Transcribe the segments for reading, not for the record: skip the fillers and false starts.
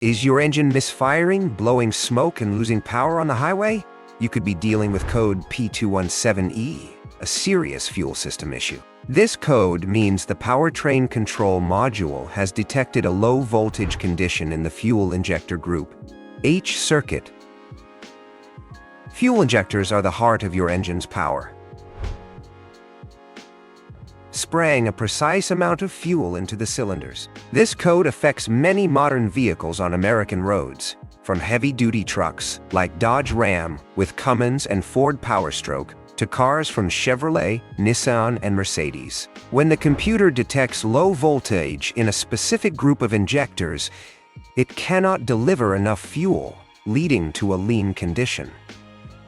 Is your engine misfiring, blowing smoke, and losing power on the highway? You could be dealing with code P217E, a serious fuel system issue. This code means the powertrain control module has detected a low voltage condition in the fuel injector group, H circuit. Fuel injectors are the heart of your engine's power, spraying a precise amount of fuel into the cylinders. This code affects many modern vehicles on American roads, from heavy-duty trucks like Dodge Ram with Cummins and Ford Powerstroke to cars from Chevrolet, Nissan, and Mercedes. When the computer detects low voltage in a specific group of injectors, it cannot deliver enough fuel, leading to a lean condition.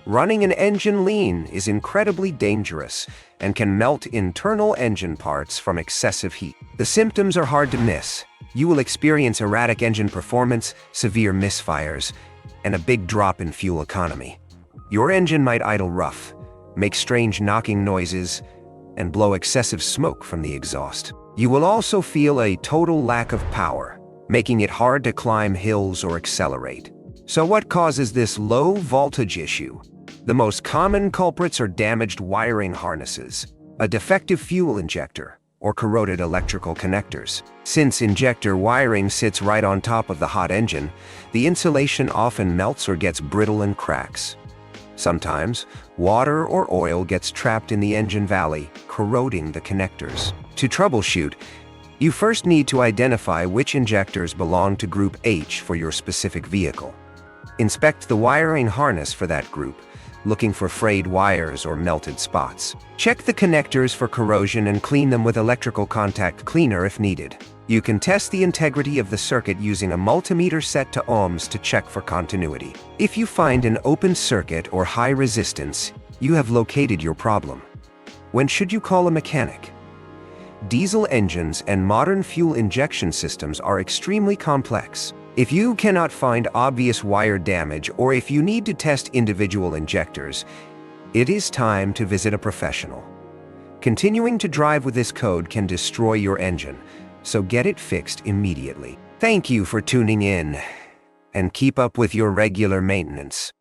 Running an engine lean is incredibly dangerous and can melt internal engine parts from excessive heat. The symptoms are hard to miss. You will experience erratic engine performance, severe misfires, and a big drop in fuel economy. Your engine might idle rough, make strange knocking noises, and blow excessive smoke from the exhaust. You will also feel a total lack of power, making it hard to climb hills or accelerate. So what causes this low voltage issue? The most common culprits are damaged wiring harnesses, a defective fuel injector, or corroded electrical connectors. Since injector wiring sits right on top of the hot engine, the insulation often melts or gets brittle and cracks. Sometimes, water or oil gets trapped in the engine valley, corroding the connectors. To troubleshoot, you first need to identify which injectors belong to Group H for your specific vehicle. Inspect the wiring harness for that group, looking for frayed wires or melted spots. Check the connectors for corrosion and clean them with electrical contact cleaner if needed. You can test the integrity of the circuit using a multimeter set to ohms to check for continuity. If you find an open circuit or high resistance, you have located your problem. When should you call a mechanic? Diesel engines and modern fuel injection systems are extremely complex. If you cannot find obvious wire damage or if you need to test individual injectors, it is time to visit a professional. Continuing to drive with this code can destroy your engine, so get it fixed immediately. Thank you for tuning in, and keep up with your regular maintenance.